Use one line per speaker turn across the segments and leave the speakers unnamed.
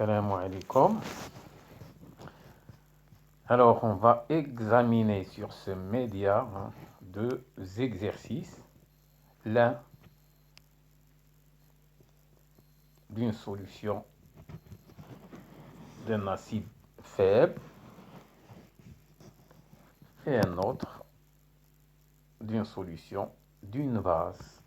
Salam alaikum. Alors, on va examiner sur ce média deux exercices. L'un d'une solution d'un acide faible et un autre d'une solution d'une base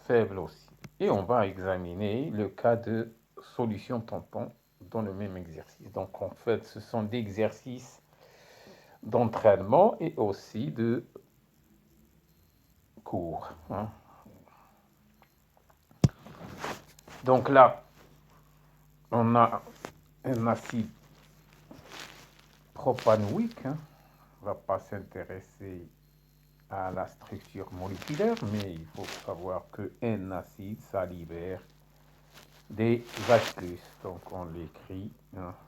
faible aussi. Et on va examiner le cas de solution tampon dans le même exercice. Donc, en fait, ce sont des exercices d'entraînement et aussi de cours. Donc là, on a un acide propanoïque. On ne va pas s'intéresser à la structure moléculaire, mais il faut savoir qu'un acide, ça libère des H+. Donc on l'écrit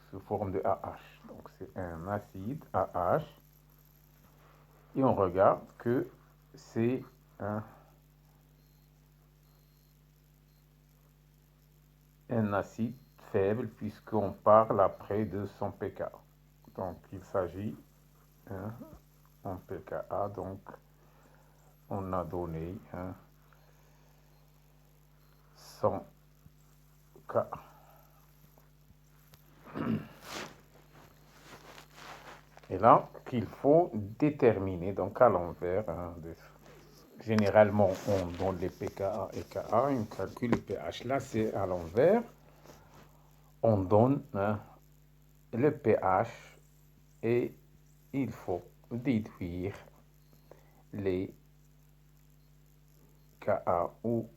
sous forme de AH. Donc c'est un acide AH. Et on regarde que c'est un acide faible puisqu'on parle après de son pK. Donc il s'agit en pKa. Donc on a donné 100 K. Et là, qu'il faut déterminer, donc à l'envers, généralement on donne les pKa et Ka, on calcule le pH. Là, c'est à l'envers, on donne le pH et il faut déduire les Ka ou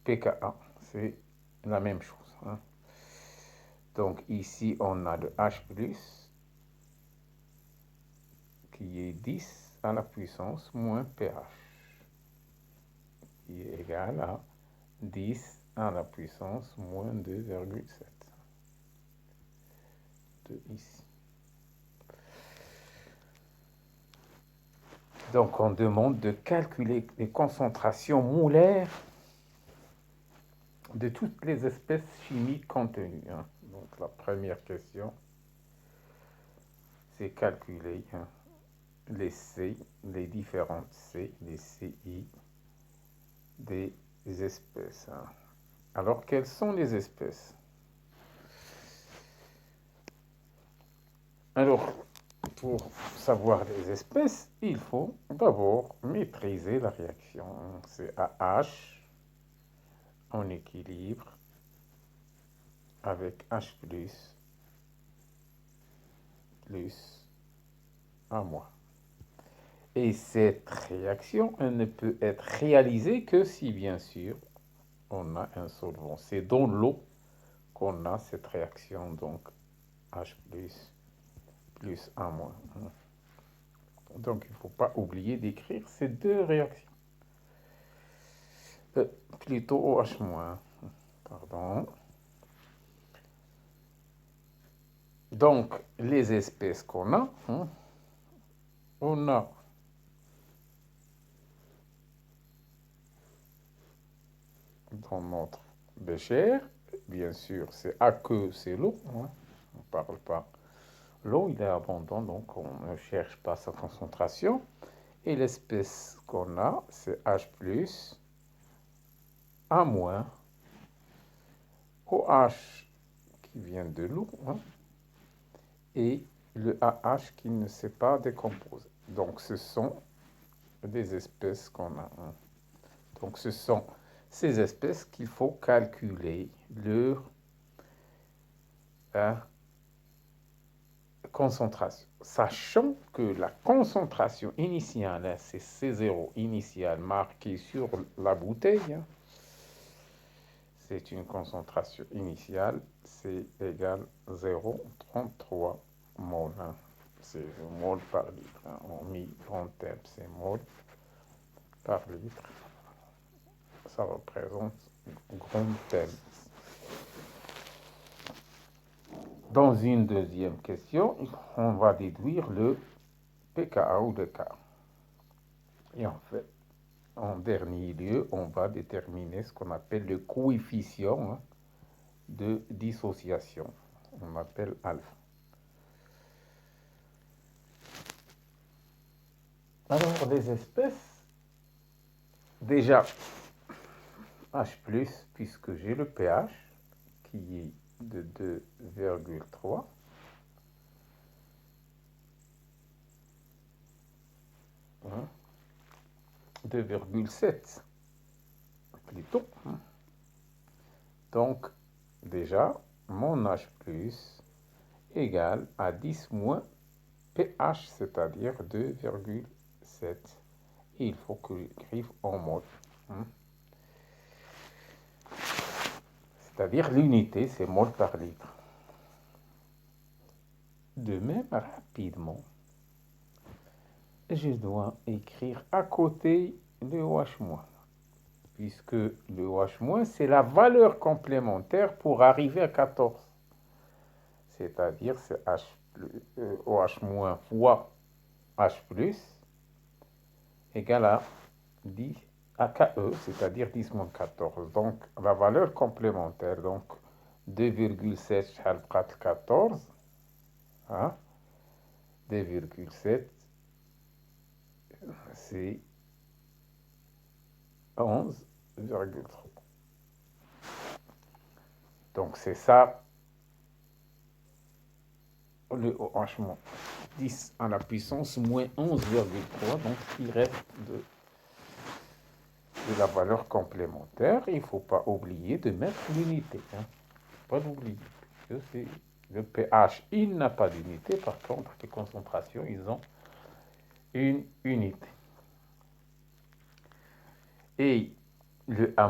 pKa. C'est la même chose. Donc ici, on a le H+, qui est 10 à la puissance moins pH, qui est égal à 10 à la puissance moins 2,7 de ici. Donc on demande de calculer les concentrations molaires de toutes les espèces chimiques contenues. Donc la première question, c'est calculer les C, les différentes C, les CI des espèces. Alors, quelles sont les espèces? Alors, pour savoir les espèces, il faut d'abord maîtriser la réaction. C'est AH en équilibre avec H+, plus A-. Et cette réaction, elle ne peut être réalisée que si, bien sûr, on a un solvant. C'est dans l'eau qu'on a cette réaction, donc H+, plus A-. Donc, il ne faut pas oublier d'écrire ces deux réactions. Plutôt OH-, pardon. Donc, les espèces qu'on a, on a dans notre bécher, bien sûr, c'est aqueux, c'est l'eau. On ne parle pas. L'eau, il est abondant, donc on ne cherche pas sa concentration. Et l'espèce qu'on a, c'est H+, A-, OH qui vient de l'eau, et le AH qui ne s'est pas décomposé. Donc, ce sont des espèces qu'on a. Donc, ce sont ces espèces qu'il faut calculer leur concentration. Sachant que la concentration initiale, c'est C0 initial marqué sur la bouteille, c'est une concentration initiale, c'est égal 0,33 mol. C'est mol par litre. On met grand M, c'est mol par litre. Ça représente grand M. Dans une deuxième question, on va déduire le pKa ou le K. Et en fait, en dernier lieu, on va déterminer ce qu'on appelle le coefficient de dissociation. On appelle alpha. Alors, les espèces, déjà H+, puisque j'ai le pH qui est de 2,3. Hein, 2,7 plutôt. Hein. Donc, déjà, mon H+ égale à 10 moins pH, c'est-à-dire 2,7. Et il faut que j'écrive en mol. Hein. C'est-à-dire l'unité, c'est mol par litre. De même, rapidement, je dois écrire à côté le OH-, puisque le OH-, c'est la valeur complémentaire pour arriver à 14. C'est-à-dire c'est OH- fois H+, égale à 10 à KE, c'est-à-dire 10 moins 14. Donc, la valeur complémentaire, donc 2,7 شحال بقات 14, hein, 2,7, c'est 11,3. Donc, c'est ça, le OH-, 10 à la puissance moins 11,3, donc il reste de la valeur complémentaire. Il ne faut pas oublier de mettre l'unité. Hein. Pas l'oublier. C'est le pH, il n'a pas d'unité. Par contre, les concentrations, ils ont une unité. Et le A-,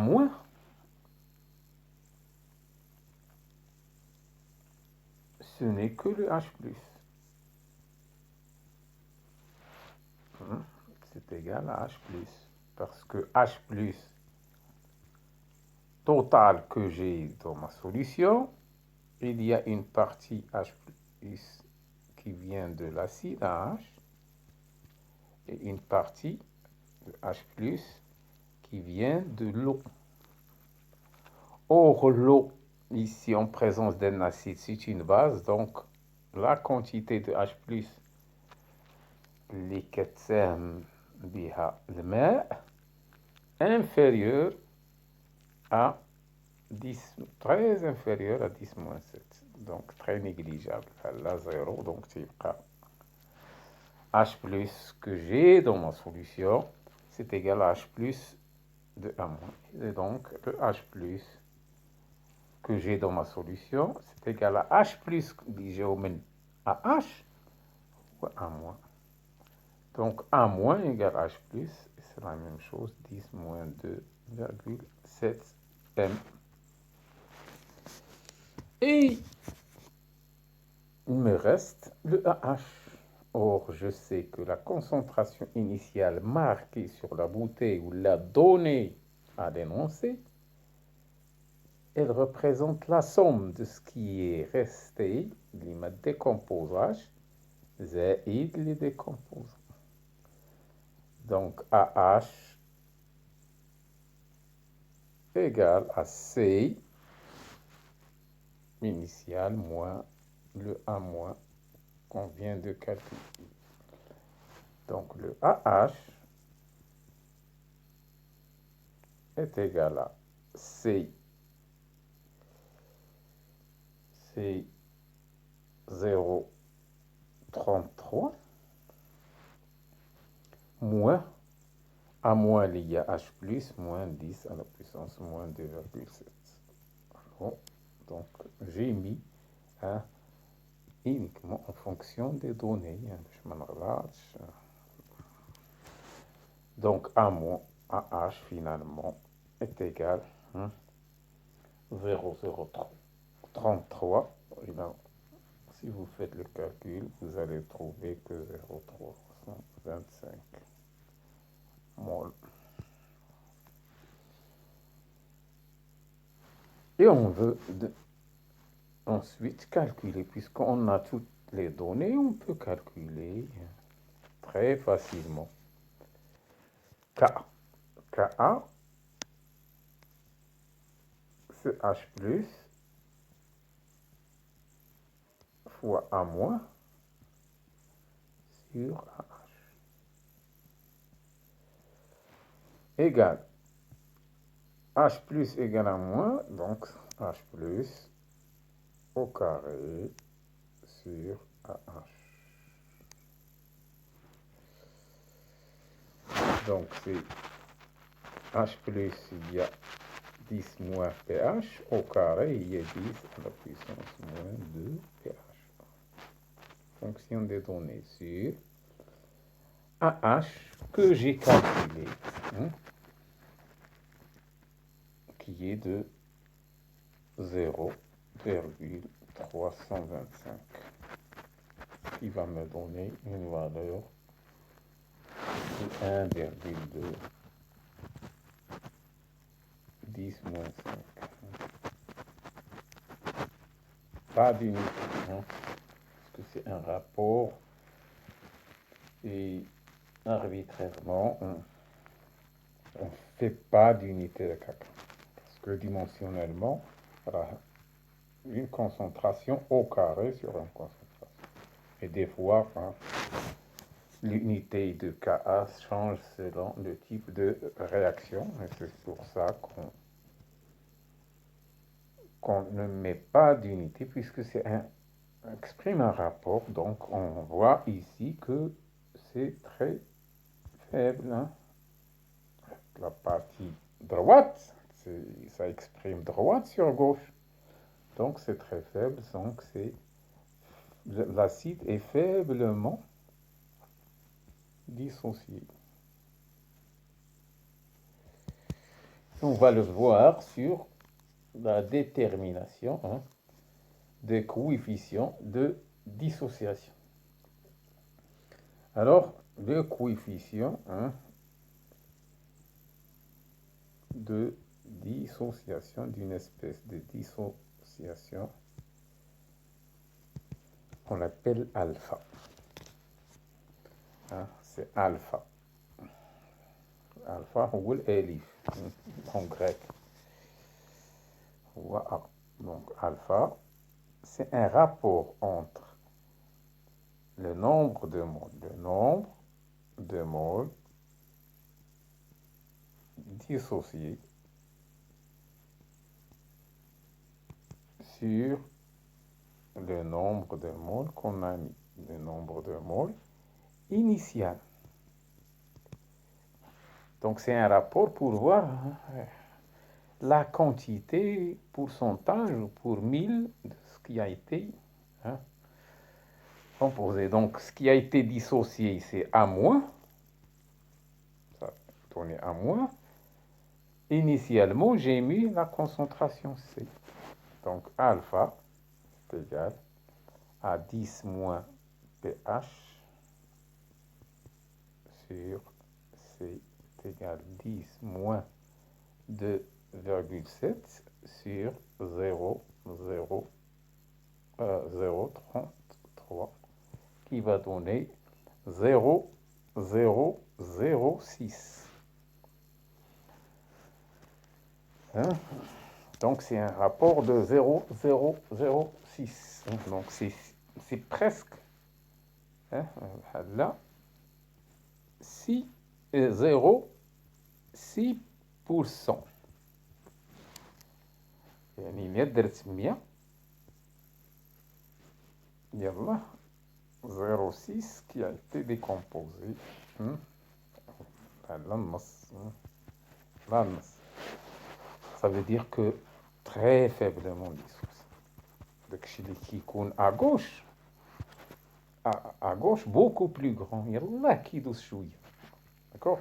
ce n'est que le H+. C'est égal à H+. Parce que H+, total que j'ai dans ma solution, il y a une partie H+ qui vient de l'acide H et une partie de H+ qui vient de l'eau. Or, l'eau, ici en présence d'un acide, c'est une base, donc la quantité de H+, اللي كتساهم بها الماء inférieure à 10, très inférieur à 10 moins 7. Donc, très négligeable. Là, 0, donc c'est H+ que j'ai dans ma solution, c'est égal à H+ de A-. Et donc, le H+ que j'ai dans ma solution, c'est égal à H+, que à H, ou A-. Donc, A- égale H+, c'est la même chose, 10 moins 2,7 M. Et il me reste le AH. Or, je sais que la concentration initiale marquée sur la bouteille ou la donnée à l'énoncé, elle représente la somme de ce qui est resté, le décomposage, zaïd les décomposants. Donc, AH égale à C initial moins le A- qu'on vient de calculer. Donc, le AH est égal à C, 0,33 moins A- il y a H+, moins 10 à la puissance moins 2,7. Bon, donc, j'ai mis uniquement en fonction des données. Donc, AH finalement est égal à 0,033. Et bien, si vous faites le calcul, vous allez trouver que 0,325 mol. Et on veut ensuite calculer, puisqu'on a toutes les données, on peut calculer très facilement. Ka, c'est H+, fois A moins sur AH égale H plus égale à moins, donc H plus au carré sur AH. Donc c'est H plus, il y a 10 moins pH, au carré, il y a 10 à la puissance moins 2 pH. Fonction des données sur AH que j'ai calculé, qui est de 0,325, qui va me donner une valeur de 1,2 10 moins 5. Pas d'unité, parce que c'est un rapport et arbitrairement, on ne fait pas d'unité de caca. Parce que dimensionnellement, voilà, une concentration au carré sur une concentration. Et des fois, l'unité de Ka change selon le type de réaction. Et c'est pour ça qu'on ne met pas d'unité, puisque c'est exprime un rapport. Donc, on voit ici que c'est très faible. La partie droite, ça exprime droite sur gauche. Donc, c'est très faible. Donc, l'acide est faiblement dissocié. On va le voir sur la détermination des coefficients de dissociation. Alors, le coefficient de dissociation, d'une espèce de dissociation, on l'appelle alpha. C'est alpha. Alpha ou l'élif en grec. Donc alpha, c'est un rapport entre le nombre de moles dissociés sur le nombre de moles qu'on a mis, le nombre de moles initial. Donc c'est un rapport pour voir la quantité, pourcentage pour 1000 de ce qui a été composé. Donc ce qui a été dissocié, c'est A-, ça donné A-. Initialement, j'ai mis la concentration C. Donc alpha est égal à 10 moins pH sur C est égal à 10 moins 2,7 sur 0,033 qui va donner 0,006. Donc c'est un rapport de 0,006. Donc c'est presque là 0,6%. يعني 100 درت 100 يلا 0,6 qui a été décomposé على النص. Ça veut dire que très faiblement dissocié. داكشي اللي كيكون à gauche, à gauche beaucoup plus grand, يلا كيدوز شويه. D'accord?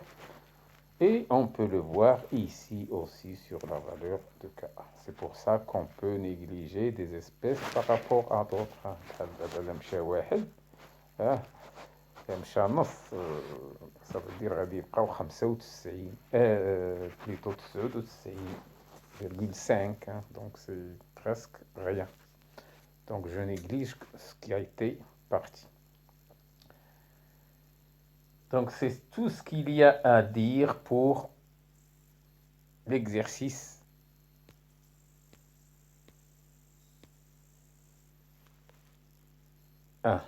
Et on peut le voir ici aussi sur la valeur de Ka. C'est pour ça qu'on peut négliger des espèces par rapport à d'autres. Ça veut dire غادي يبقاو 95 plutôt 99,5, donc c'est presque rien. Donc je néglige ce qui a été parti. Donc c'est tout ce qu'il y a à dire pour l'exercice. 1.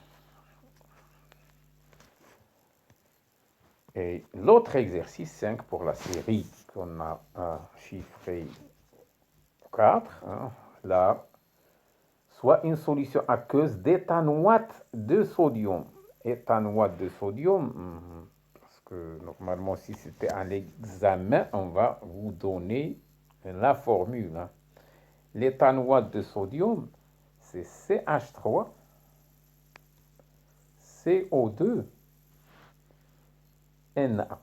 Et l'autre exercice 5 pour la série qu'on a chiffré 4, hein, là, soit une solution aqueuse d'éthanoate de sodium. Éthanoate de sodium, parce que normalement, si c'était un examen, on va vous donner la formule. Hein. L'éthanoate de sodium, c'est CH3, CO2, Na.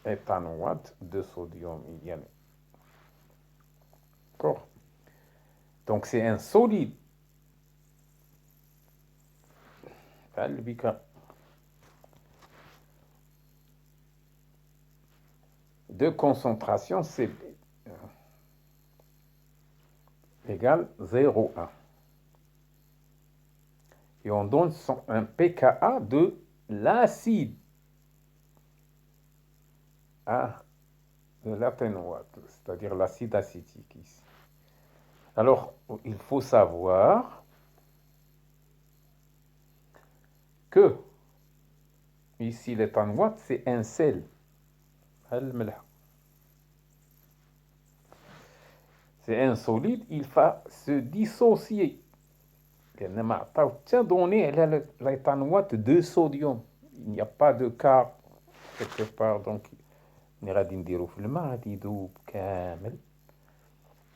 Éthanoate de sodium, il y en a. D'accord. Donc c'est un solide. De concentration C égale 0,1. Et on donne un pKa de l'acide. De l'atténuate, c'est-à-dire l'acide acétique ici. Alors, il faut savoir que ici l'éthanoate, c'est un sel. C'est un solide, il va se dissocier. Tiens, donné l'éthanoate de sodium. Il n'y a pas de cas quelque part, donc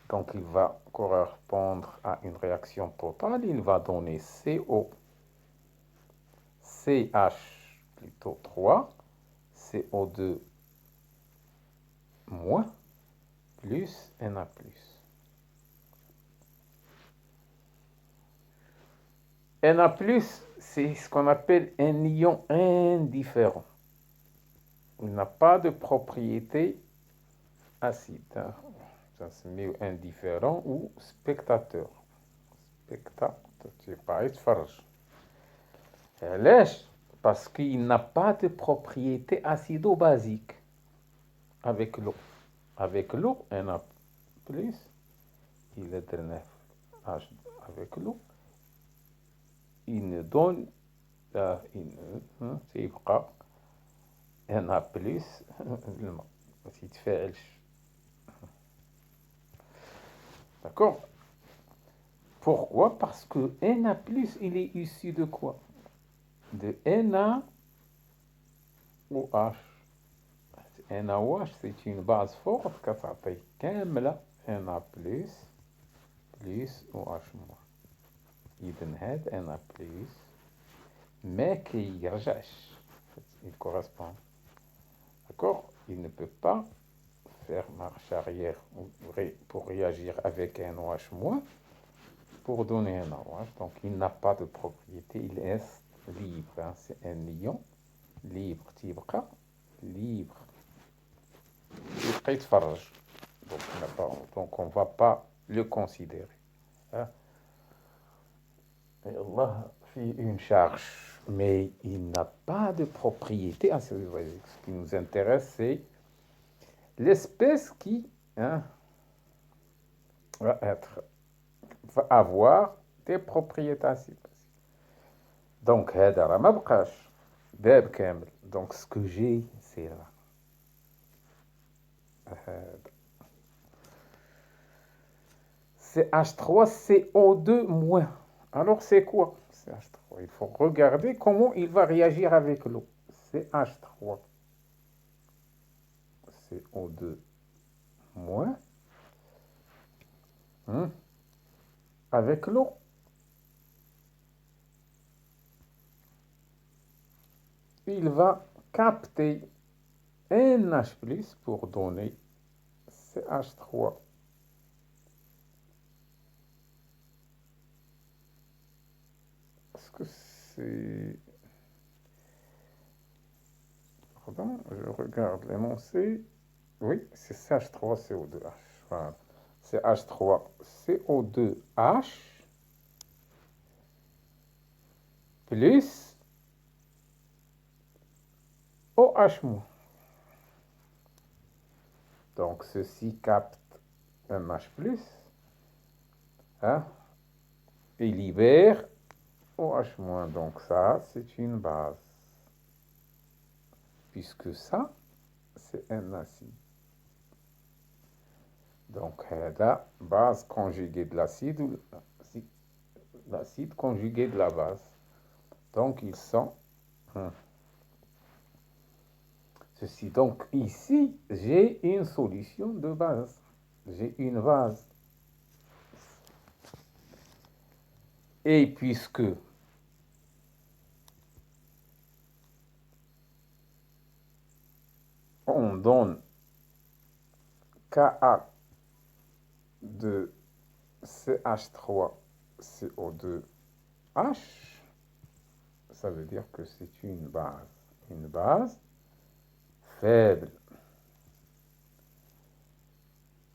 donc il va correspondre à une réaction totale. Il va donner CO, CH plutôt 3, CO2 moins, plus Na plus. Na plus, c'est ce qu'on appelle un ion indifférent. Il n'a pas de propriété acide. Hein. Ça se met indifférent ou spectateur. Spectateur, c'est pas يتفرج. ليش؟ Parce qu'il n'a pas de propriété acido-basique avec l'eau. Avec l'eau, Na plus, il est de 9 H avec l'eau. Il nous donne سيبقى Na plus الماء ما تتفاعلش. D'accord? Pourquoi? Parce que Na+, il est issu de quoi? De NaOH. NaOH, c'est une base forte كتعطي كاملة Na+, plus OH-. إذن هذا Na+, ما كيرجعش. Il correspond. D'accord? Il ne peut pas faire marche arrière pour réagir avec un OH- pour donner un OH. Donc, il n'a pas de propriété. Il est libre. Hein. C'est un ion libre. تيبقى libre. يبقى يتفرج. Donc, on ne va pas le considérer. Hein. Et Allah fait une charge, mais il n'a pas de propriété. Ce qui nous intéresse, c'est l'espèce qui va avoir des propriétés acides. Donc, هذا راه ما بقاش باب كامل. Donc, ce que j'ai, c'est là. C'est H3CO2-. Alors, c'est quoi CH3? Il faut regarder comment il va réagir avec l'eau. CH3CO2-. Avec l'eau. Il va capter NH+, pour donner CH3. Est-ce que c'est... Pardon, je regarde l'énoncé. Oui, c'est CH3CO2H. Voilà. C'est H3CO2H plus OH-. Donc, ceci capte un H+, hein, et libère OH-. Donc ça, c'est une base. Puisque ça, c'est un acide. Donc, la base conjuguée de l'acide ou l'acide conjugué de la base. Donc, ils sont ceci. Donc, ici, j'ai une solution de base. J'ai une base. Et puisque on donne Ka de CH3CO2H, ça veut dire que c'est une base. Une base faible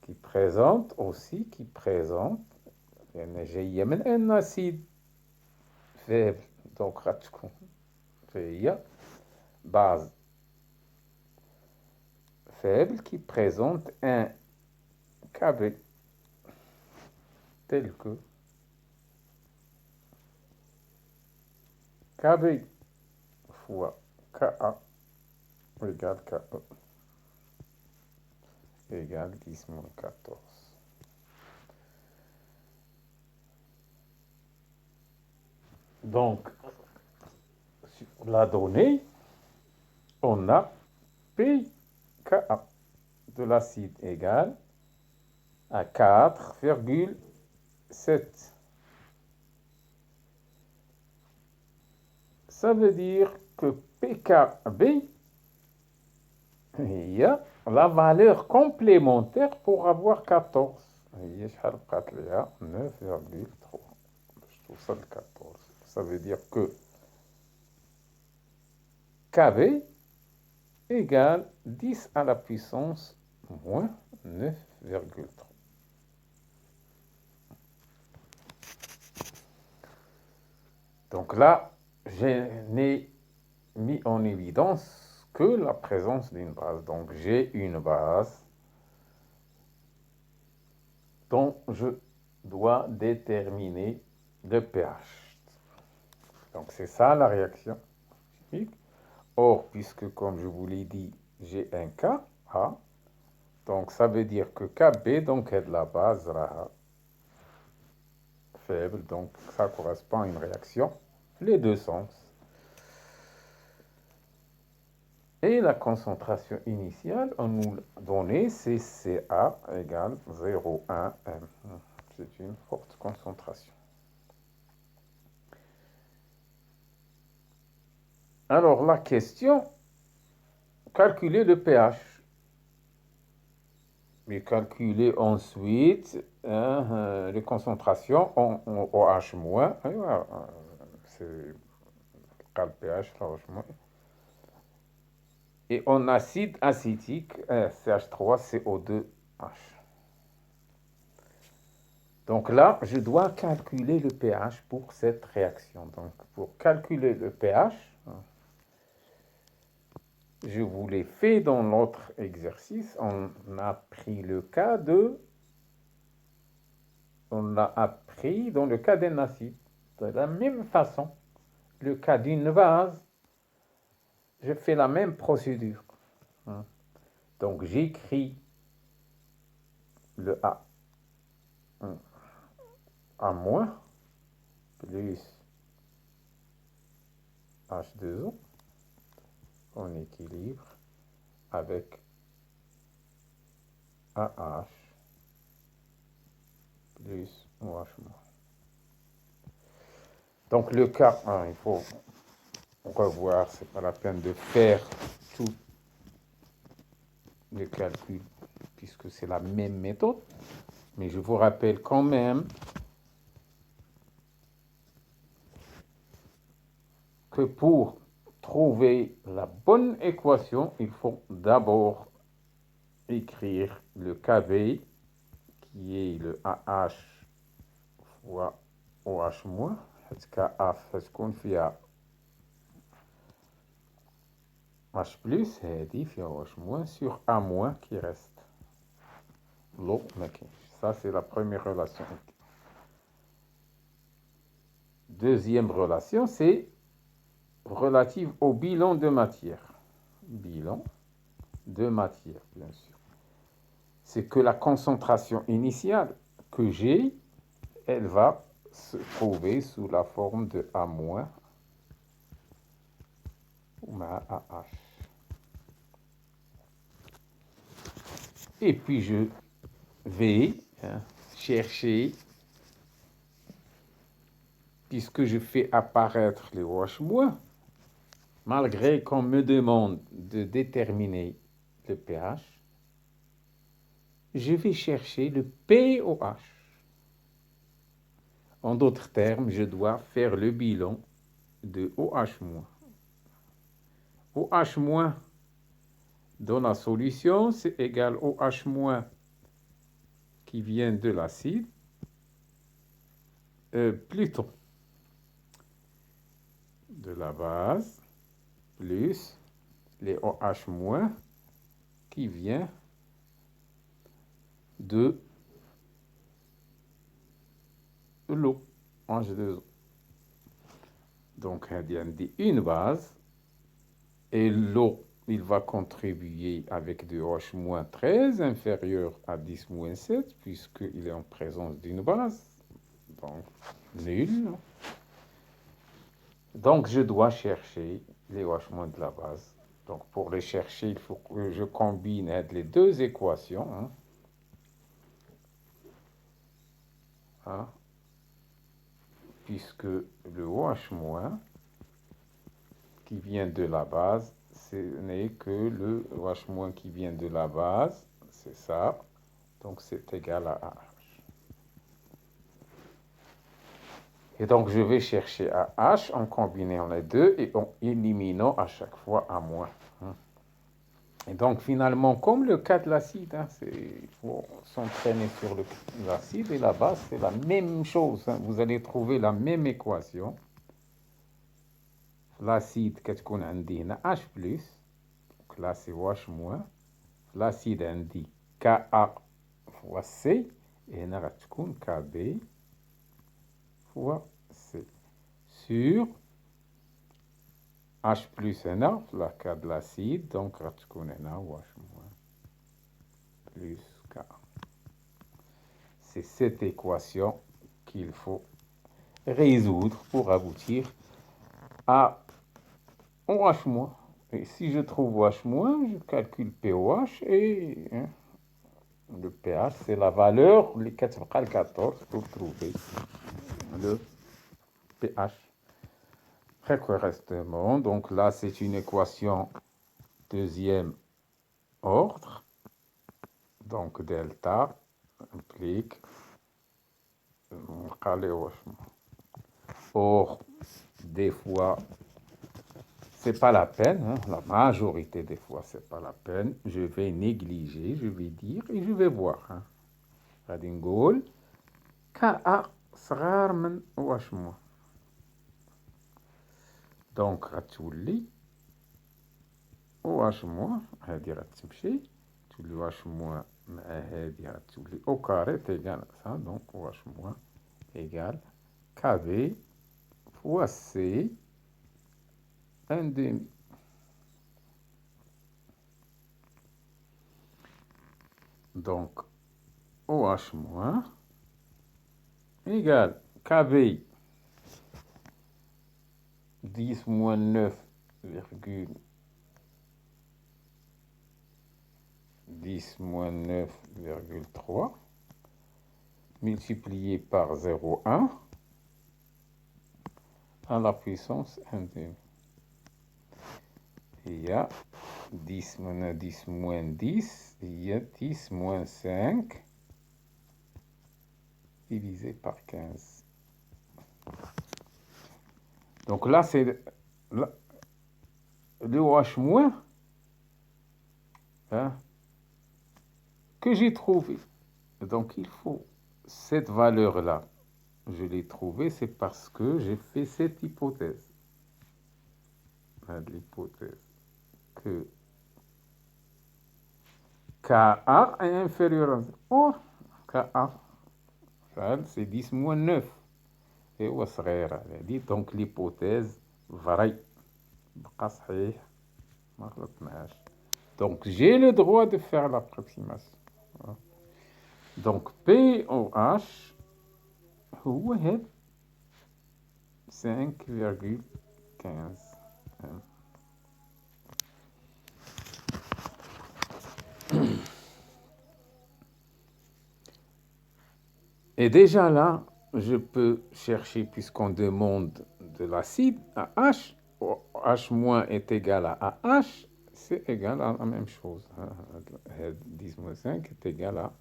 qui présente j'ai un acide faible. Donc, il y a base faible qui présente un Kb tel que Kb fois Ka égale Ke égale 10 moins 14. Donc, sur la donnée, on a pKa de l'acide égale à 4,7. Ça veut dire que pKb, il y a la valeur complémentaire pour avoir 14. Il y a 9,3. Je trouve ça le 14. Ça veut dire que Kb égale 10 à la puissance moins 9,3. Donc là, j'ai mis en évidence que la présence d'une base. Donc j'ai une base dont je dois déterminer le pH. Donc c'est ça la réaction chimique. Or, puisque comme je vous l'ai dit, j'ai un Ka, donc ça veut dire que Kb donc est de la base Ra faible, donc ça correspond à une réaction, les deux sens. Et la concentration initiale, on nous l'a donné, c'est Ca égale 0,1 m. C'est une forte concentration. Alors la question, calculer le pH. Mais calculer ensuite les concentrations en OH-, c'est le pH, OH-. Et en acide acétique, CH3CO2H. Donc là, je dois calculer le pH pour cette réaction. Donc pour calculer le pH, je vous l'ai fait dans l'autre exercice. On a pris le cas on l'a appris dans le cas d'un acide. De la même façon, le cas d'une base, je fais la même procédure. Donc j'écris le A- plus H2O en équilibre avec AH plus OH-. Donc le cas 1, il faut revoir, c'est pas la peine de faire tout le calcul puisque c'est la même méthode, mais je vous rappelle quand même que pour trouver la bonne équation, il faut d'abord écrire le Kb qui est le AH fois OH-. HKA هتكون فيها H plus هذه فيها OH- sur A- qui reste l'eau ما كاينش. Ça c'est la première relation. deuxième relation, c'est relative au bilan de matière. Bilan de matière, bien sûr. C'est que la concentration initiale que j'ai, elle va se trouver sous la forme de A- ou AH. Et puis je vais chercher, puisque je fais apparaître les OH-, malgré qu'on me demande de déterminer le pH, je vais chercher le pOH. En d'autres termes, je dois faire le bilan de OH-. OH- dans la solution, c'est égal au OH- qui vient de l'acide, plutôt de la base, plus les OH- qui vient de l'eau, H2O. Donc, il y a une base, et l'eau, il va contribuer avec du OH- très inférieur à 10-7, puisqu'il est en présence d'une base, donc nul. Donc, je dois chercher les OH- de la base. Donc, pour les chercher, il faut que je combine les deux équations. Puisque le OH- qui vient de la base, ce n'est que le OH- qui vient de la base, c'est ça. Donc, c'est égal à AH. Et donc, je vais chercher AH en combinant les deux et en éliminant à chaque fois A-. Et donc, finalement, comme le cas de l'acide, il faut s'entraîner sur l'acide et la base, c'est la même chose. Vous allez trouver la même équation. L'acide كتكون عندي هنا H+, donc là c'est OH-. l'acide عندي Ka fois C, et هنا غتكون Kb fois C sur H+ هنا في le cas de l'acide, donc غتكون هنا OH- plus Ka. C'est cette équation qu'il faut résoudre pour aboutir à OH-. Et si je trouve OH-, je calcule pOH et le pH, c'est la valeur, les 14 pour trouver le pH. Très correctement. Donc là, c'est une équation deuxième ordre. Donc delta implique les OH-. Or, des fois, c'est pas la peine, la majorité des fois, c'est pas la peine. Je vais négliger, je vais dire et je vais voir. غادي نقول Ka صغار من OH-. دونك غتولي OH- هادي غتمشي تولي OH- مع هادي غتولي او كاري تيغال سا. دونك OH- égal Kb fois C 1/2. Donc OH- égal Kb 10 moins 9,3 multiplié par 0,1 à la puissance 1/2. Il y a 10 moins 10 moins 10, il y a 10 moins 5 divisé par 15. Donc là, c'est le OH- que j'ai trouvé. Donc il faut cette valeur-là. Je l'ai trouvée, c'est parce que j'ai fait cette hypothèse. L'hypothèse que Ka est inférieur à 0. Or, Ka, c'est 10 moins 9. إيوا صغيرة هادي، دونك l'hypothèse vraie بقى صحيح ما غلطناش. Donc j'ai le droit de faire l'approximation. Donc POH هو هاد 5,15. Et déjà là, je peux chercher, puisqu'on demande de l'acide à H, H- est égal à H, c'est égal à la même chose. 10-5 est égal à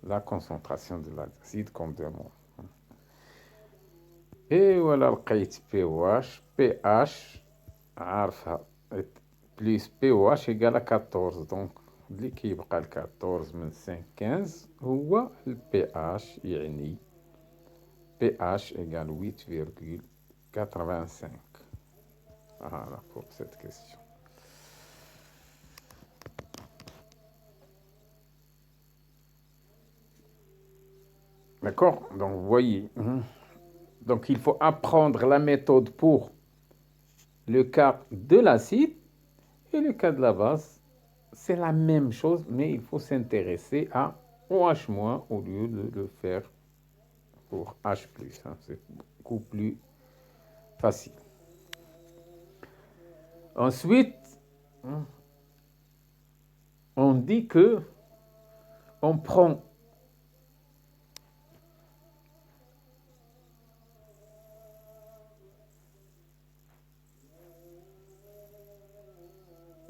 la concentration de l'acide qu'on demande. Et voilà le POH, pH, عارفها, plus POH égale à 14. Donc, l'équilibre à 14 من 5, 15 هو le pH يعني pH égale 8,85. Voilà pour cette question. D'accord? Donc, vous voyez. Donc, il faut apprendre la méthode pour le cas de l'acide et le cas de la base. C'est la même chose, mais il faut s'intéresser à OH- au lieu de le faire pour H+. C'est beaucoup plus facile. Ensuite, on dit que on prend «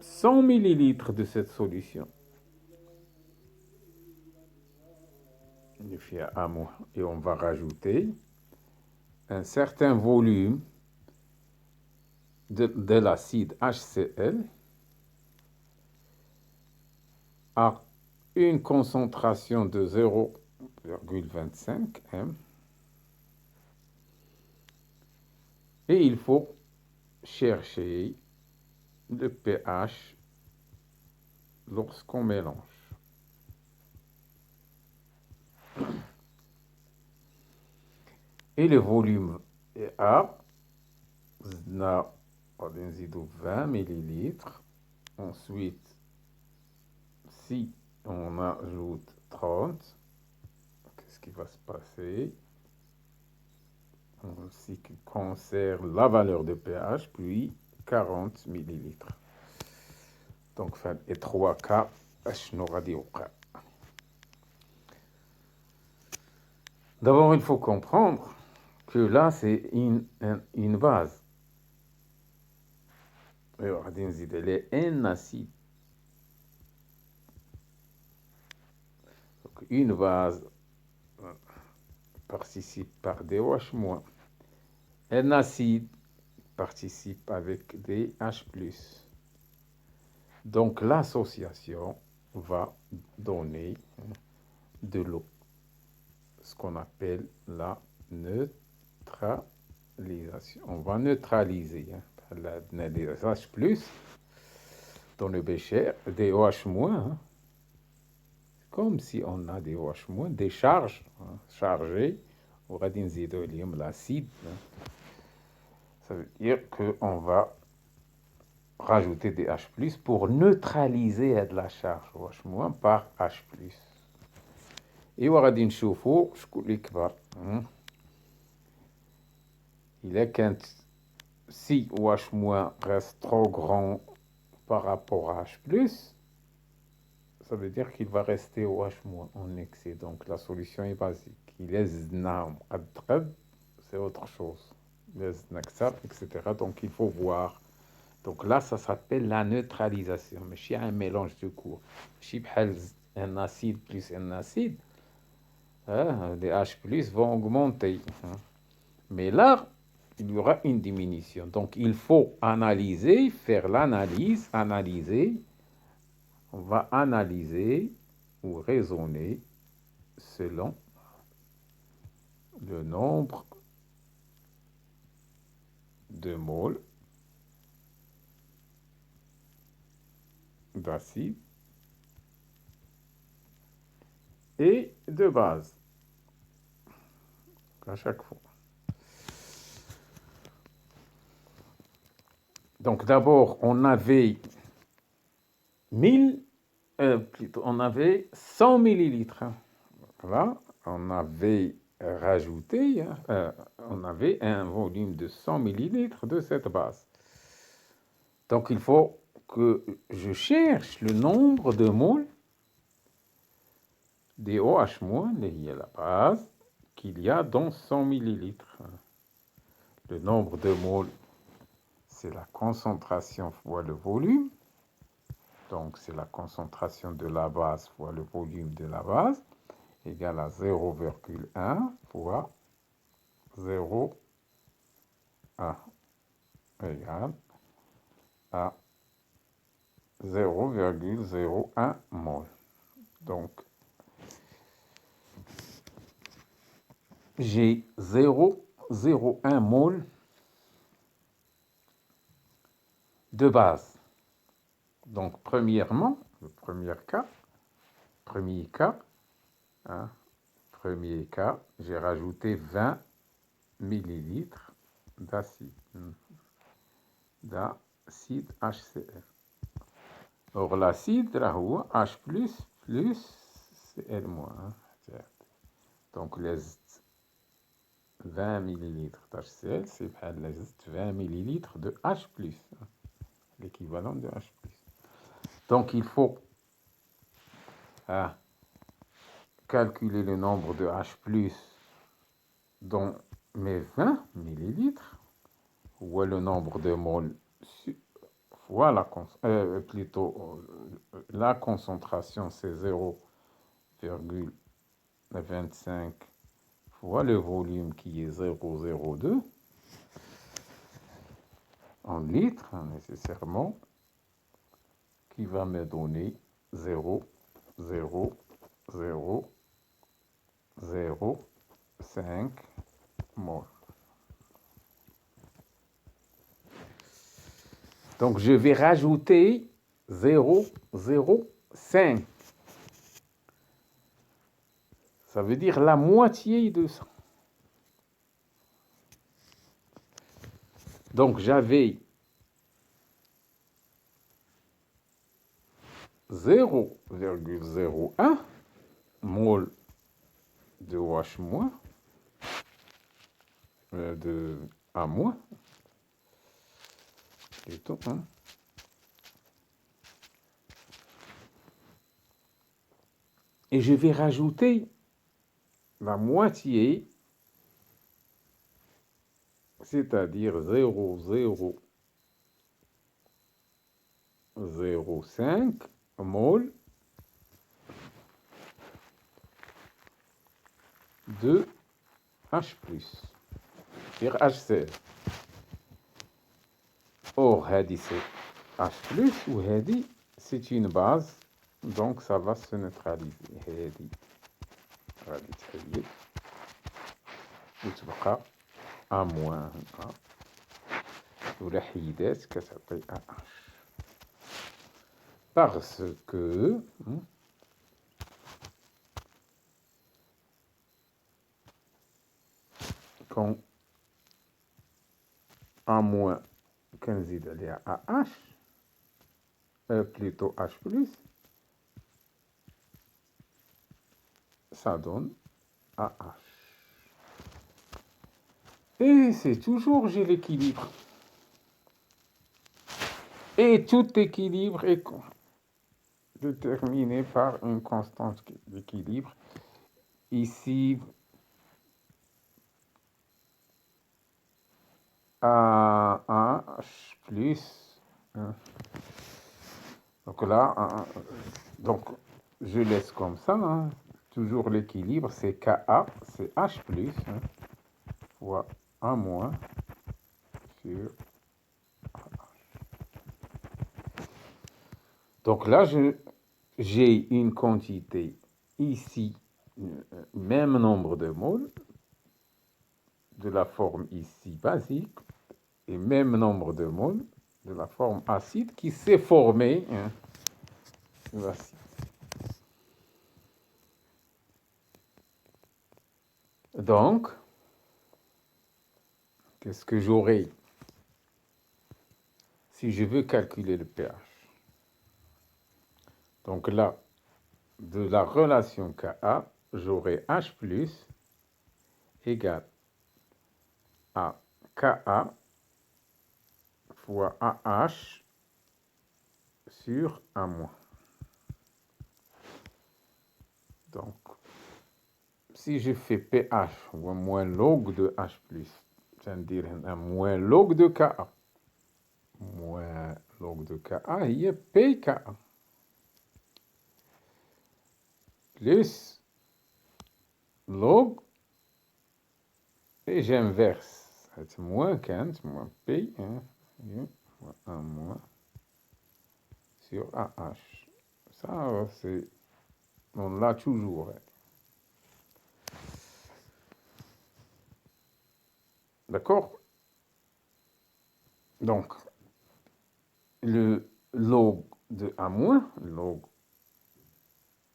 100 millilitres de cette solution ». Et on va rajouter un certain volume de l'acide HCl à une concentration de 0,25 m. Et il faut chercher le pH lorsqu'on mélange. Et le volume est A, on a 20 millilitres. Ensuite, si on ajoute 30, qu'est-ce qui va se passer? On conserve la valeur de pH, puis 40 millilitres. Donc, et 3K, d'abord, il faut comprendre que là, c'est une base. Elle est un acide. Donc, une base participe par des OH-. Un acide participe avec des H+. Donc, l'association va donner de l'eau, ce qu'on appelle la neutralisation. On va neutraliser des H+, dans le bécher, des OH-, comme si on a des OH-, des charges chargées, on va dire l'acide. Ça veut dire qu'on va rajouter des H+, pour neutraliser de la charge OH- par H+. Et وغادي نشوفوا شكون اللي كبر. Il est qu'un si OH- reste trop grand par rapport à H+, ça veut dire qu'il va rester OH- en excès. Donc la solution est basique. Il est znam, c'est autre chose. Etc. Donc il faut voir. Donc là, ça s'appelle la neutralisation. Mais si un mélange de cours, si un acide plus un acide, les H+ vont augmenter. Mais là, il y aura une diminution. Donc il faut analyser, faire l'analyse, analyser. On va analyser ou raisonner selon le nombre de moles d'acide et de base à chaque fois. Donc d'abord, on avait 100 millilitres. Là, on avait rajouté, on avait un volume de 100 millilitres de cette base. Donc il faut que je cherche le nombre de moles DOH-, qui est la base, qu'il y a dans 100 millilitres. Le nombre de moles, c'est la concentration fois le volume. Donc, c'est la concentration de la base fois le volume de la base, égale à 0,1 fois 0,1 égale à 0,01 mol. Donc, j'ai 0,01 mol de base. Donc, premièrement, le premier cas, j'ai rajouté 20 millilitres d'acide HCl. Or, l'acide, H+, Cl-. Donc, les 20 millilitres d'HCl, c'est les 20 millilitres de H+, l'équivalent de H+. Donc, il faut calculer le nombre de H+, dans mes 20 millilitres, ou le nombre de moles fois la concentration, c'est 0,25 fois le volume qui est 0,02 en litres, nécessairement, qui va me donner 0,005 moles. Donc, je vais rajouter 0,05. Ça veut dire la moitié de ça. Donc, j'avais 0,01 mol de OH-, de A-, plutôt, et je vais rajouter la moitié, c'est-à-dire 0,005 mol de H+, c'est-à-dire HCl. Or, هذه c'est H+, ou هذه c'est une base, donc ça va se neutraliser. هذه غادي تحيد وتبقى A-, ولا حيدات كتعطي AH. Parce que quand A- كنزيد عليها AH, plutôt H+, ça donne AH. Et c'est toujours, j'ai l'équilibre. Et tout équilibre est déterminé par une constante d'équilibre. Ici, AH+, donc là, donc je laisse comme ça, toujours l'équilibre, c'est Ka, c'est H+, fois A- sur AH. Donc là, j'ai une quantité ici, même nombre de moles, de la forme ici basique, et même nombre de moles de la forme acide qui s'est formée, l'acide. Donc, qu'est-ce que j'aurai? si je veux calculer le pH. Donc là, de la relation Ka, j'aurai H plus égale à Ka fois AH sur A moins. Donc, si je fais pH ou un moins log de H plus, c'est-à-dire un moins log de Ka, moins log de Ka, il y a pKa, plus log, et j'inverse, c'est moins 15, moins P, moins 1 moins, sur AH. Ça, c'est, on l'a toujours. D'accord? Donc, le log de A moins, log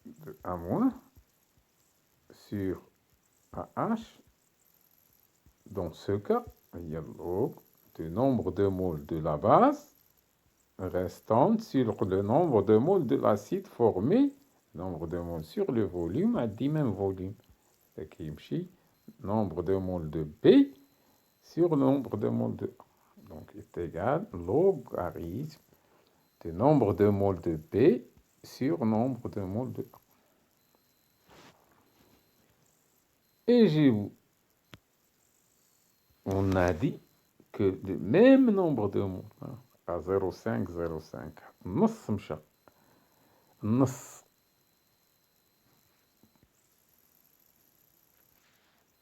de A moins, sur AH, dans ce cas, il y a log du nombre de moles de la base restante sur le nombre de moles de l'acide formé, nombre de moles sur le volume, à 10 même volume. C'est nombre de moles de B sur le nombre de moles de A. Donc, est égal logarithme du nombre de moles de B sur nombre de moles de A. Et on a dit que le même nombre de moles, à 0,5, 0,5, نص مشى نص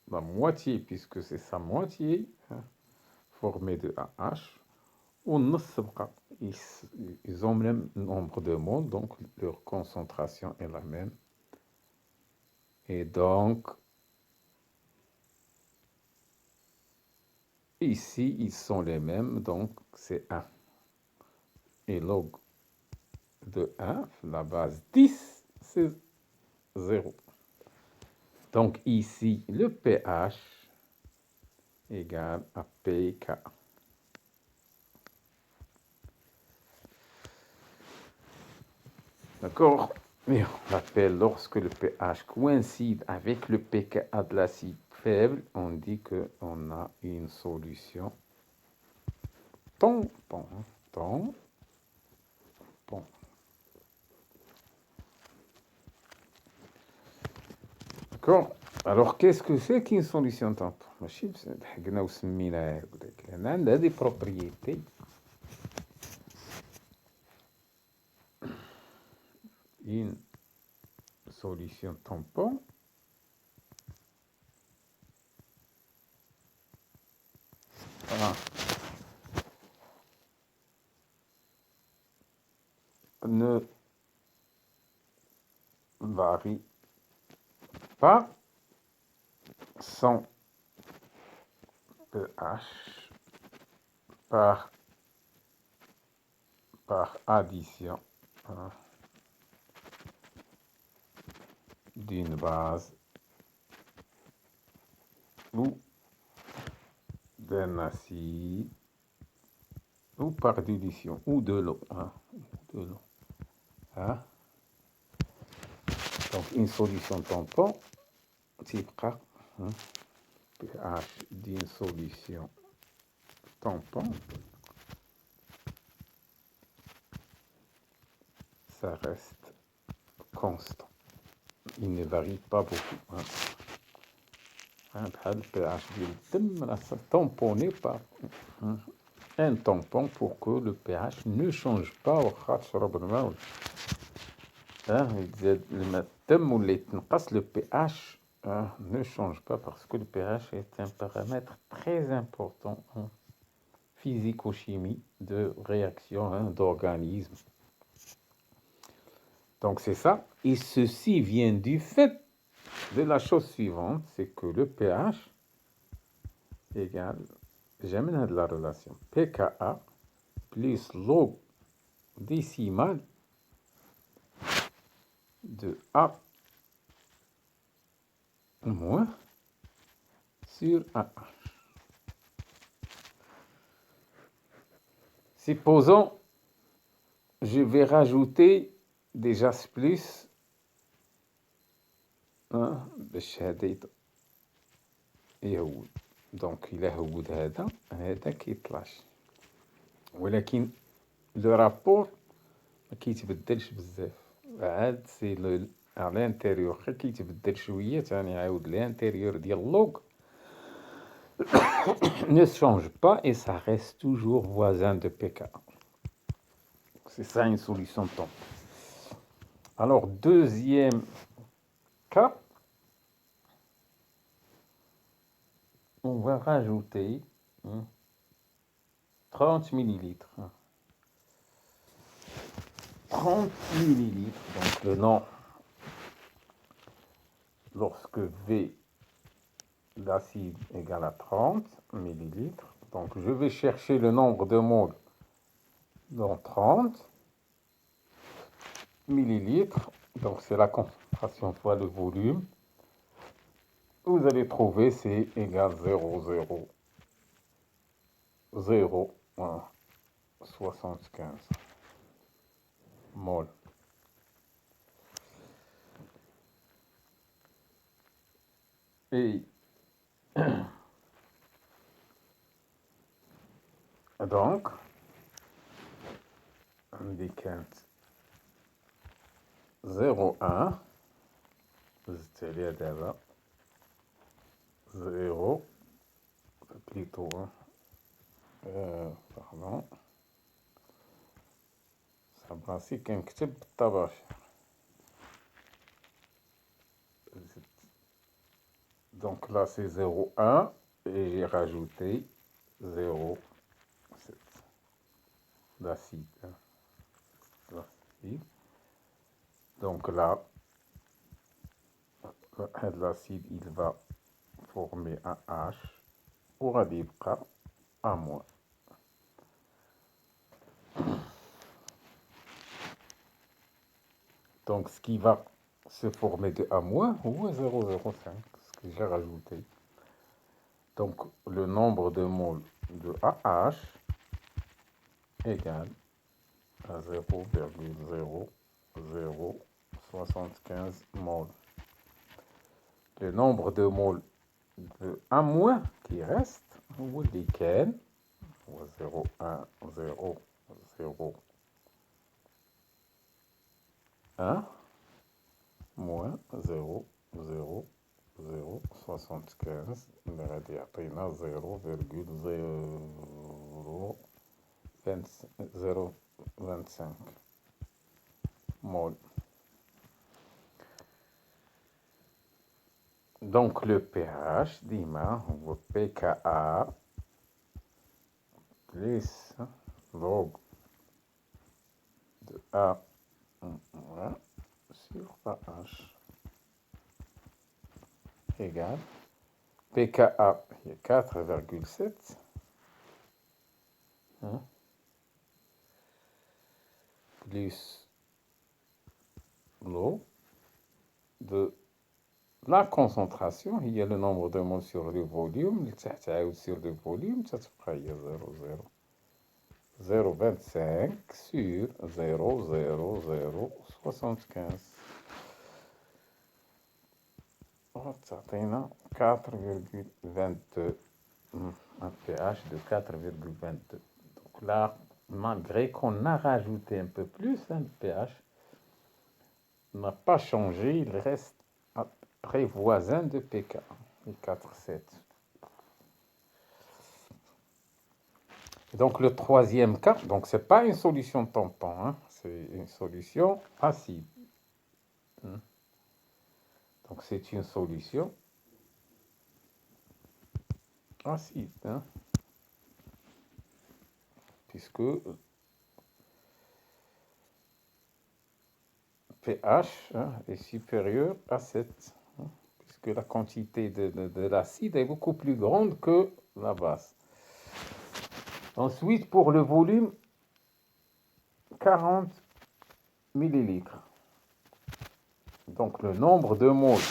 la moitié, puisque c'est sa moitié, formée de AH, ou نص بقى. Ils ont le même nombre de moles, donc leur concentration est la même. Et donc, ici, ils sont les mêmes, donc c'est 1. Et log de 1, la base 10, c'est 0. Donc ici, le pH égale à pK. D'accord? Mais on appelle lorsque le pH coïncide avec le pKa de l'acide faible, on dit qu'on a une solution tampon. Tampon. D'accord? Alors, qu'est-ce que c'est qu'une solution tampon? On a des propriétés. Une solution tampon ne varie pas son pH par addition d'une base ou d'un acide ou par dilution ou de l'eau. Donc une solution tampon, type K, pH d'une solution tampon, ça reste constant. Il ne varie pas beaucoup. Le pH du tamponné par un tampon pour que le pH ne change pas au le pH ne change pas parce que le pH est un paramètre très important en physico-chimie de réaction d'organismes. Donc c'est ça. Et ceci vient du fait de la chose suivante, c'est que le pH égale, j'amène de la relation pKa plus log décimal de A moins sur AH. Supposons, je vais rajouter des JAS plus, باش يهود. دونك إلا هود هذا كيطلعش، ولكن لو رابور ما كيتبدلش بزاف، عاد سي لو à l'intérieur غير كيتبدل شوية، تاني عاود l'intérieur ديال log ne change pas et ça reste toujours voisin de PK. C'est ça une solution de temps. Alors, deuxième cas, on va rajouter 30 millilitres. 30 millilitres, donc le nom, lorsque V d'acide égale à 30 millilitres, donc je vais chercher le nombre de moles dans 30 millilitres, donc c'est la concentration fois le volume. Vous allez trouver c'est égal 0,00175 mol. Et donc, on dit 0,1, c'est-à-dire 0, plutôt, pardon, ça بلاصي كنكتب بالطباشير. Donc là c'est 0,1 et j'ai rajouté 0,7 d'acide. Donc là, l'acide il va former un H وغادي يبقى A-. Donc ce qui va se former de A- ou 0,05, ce que j'ai rajouté. Donc le nombre de moles de AH égale à 0,0075 moles. Le nombre de moles de A- qui reste, ou lesquels 0,1,0,01 moins 0,0075 غادي يعطينا 0,025 mol. Donc le pH ديما هو pKa plus log de A sur AH égale pKa qui est 4,7 plus l'eau de la concentration, il y a le nombre de moles sur le volume, اللي تحت عاود sur le volume تتبقى هي 0,025 sur 0,0075 تعطينا 4,22, un pH de 4,22. Donc là, malgré qu'on a rajouté un peu plus, le pH n'a pas changé, il reste à près voisin de pK, 4,7. Donc le troisième cas, donc c'est pas une solution tampon, c'est une solution acide. Donc c'est une solution acide, puisque pH est supérieur à 7, puisque la quantité de l'acide est beaucoup plus grande que la base. Ensuite, pour le volume, 40 millilitres. Donc le nombre de moles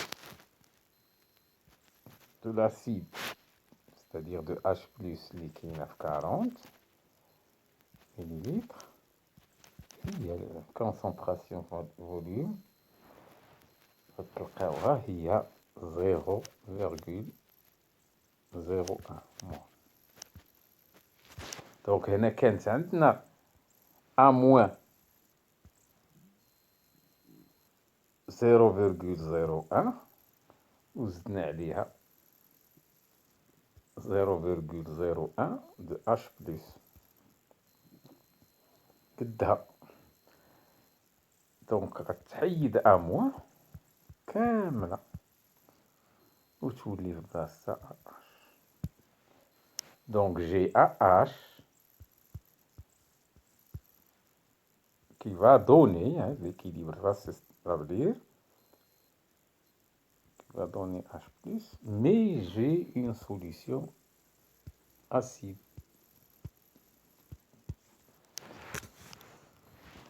de l'acide, c'est-à-dire de H plus liquide 40, millilitres. Il y a la concentration volume. Il y a 0,01 مول. دونك هنا كانت عندنا A moins 0,01 وزدنا عليها 0,01 de H plus قدها. دونك غتحيد A moins كاملة وتولي في بلاصتها H. Donc j'ai AH qui va donner, l'équilibre va s'établir, qui va donner H+, mais j'ai une solution acide.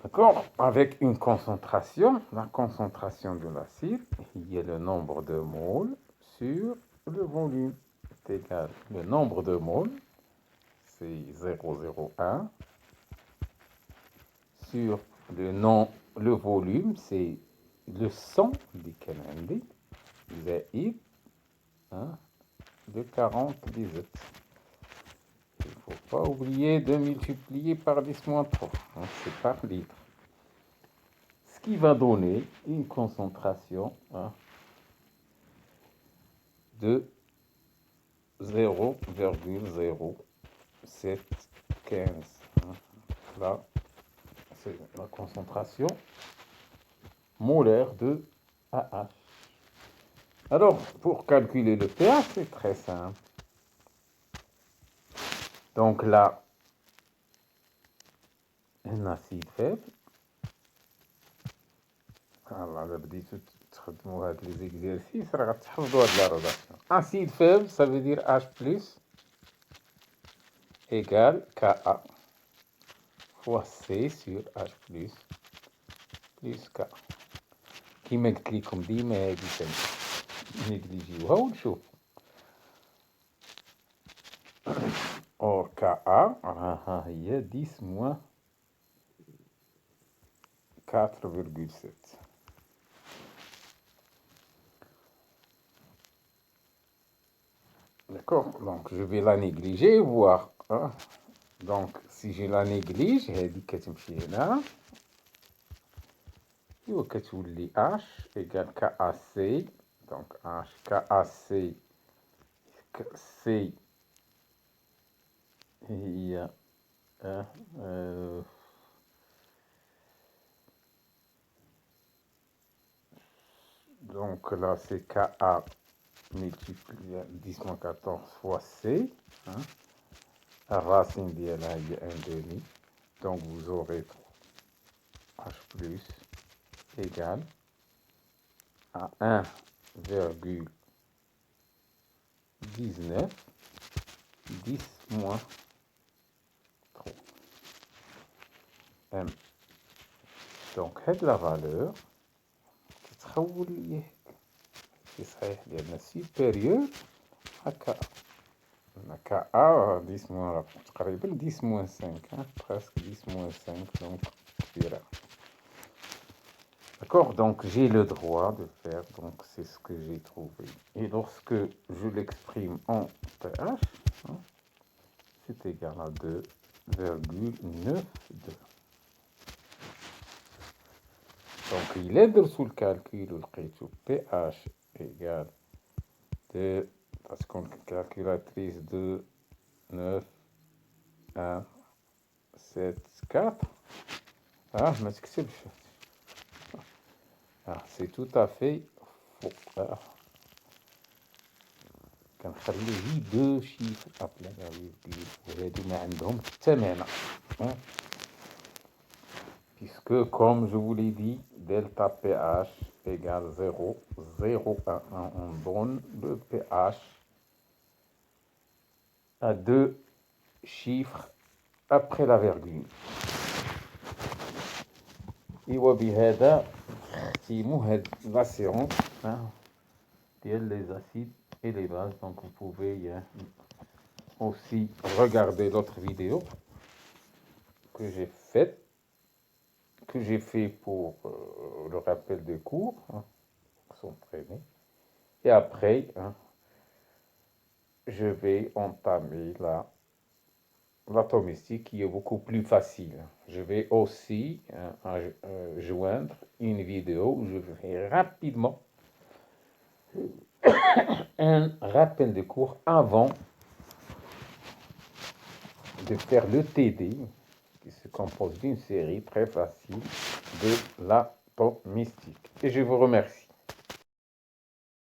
D'accord? Avec une concentration, la concentration de l'acide, il y a le nombre de moles sur le volume est égal. Le nombre de moles, c'est 0,01 sur le volume, c'est le 100 du canal زائد de 40 Il ne faut pas oublier de multiplier par 10-3, c'est par litre. Ce qui va donner une concentration de 0,0715. Là, c'est la concentration molaire de AH. Alors, pour calculer le pH, c'est très simple. Donc là, un acide faible. Alors, là, تخدموا هاد les exercices راه غتحفظوا هاد la relation. Acide faible, ça veut dire H plus égale Ka fois C sur H plus K. كيما قلت لكم ديما هادي نيجليجيوها ونشوف. Or Ka ها هي 10 moins 4,7. D'accord? Donc je vais la négliger et voir. Donc si je la néglige, هذه كتمشي هنا. وكتولي H égale KAC. Donc H KAC C هي donc là c'est Ka multiplié 10-14 fois C. La racine ديالها هي 1/2. Donc vous aurez H plus égale à 1,19 10 moins 3 M. Donc هاد la valeur تتحول لي في صحيح لأن supérieur à Ka. Ka 10 moins تقريبا 10 moins 5, presque 10 moins 5, donc كبيرة. D'accord, donc j'ai le droit de faire, donc c'est ce que j'ai trouvé. Et lorsque je l'exprime en pH, c'est égal à 2,92. Donc il est sous le calcul, le pH égale de, parce qu'on calculatrice de 9, 1, 7, 4. ما تكتبش. C'est tout à fait faux. كنخلي هي 2 chiffres après la virgule وهادو ما عندهم حتى معنى. Puisque comme je vous l'ai dit, delta pH égale 0,01. On donne le pH à 2 chiffres après la virgule. وبهذا نختموا هاد la séance les acides et les bases. Donc vous pouvez aussi regarder l'autre vidéo que j'ai fait, pour le rappel de cours, hein, s'entraîner. Et après, hein, je vais entamer la domestique qui est beaucoup plus facile. Je vais aussi joindre une vidéo où je vais rapidement un rappel de cours avant de faire le TD, qui se compose d'une série très facile de la mystique. Et je vous remercie.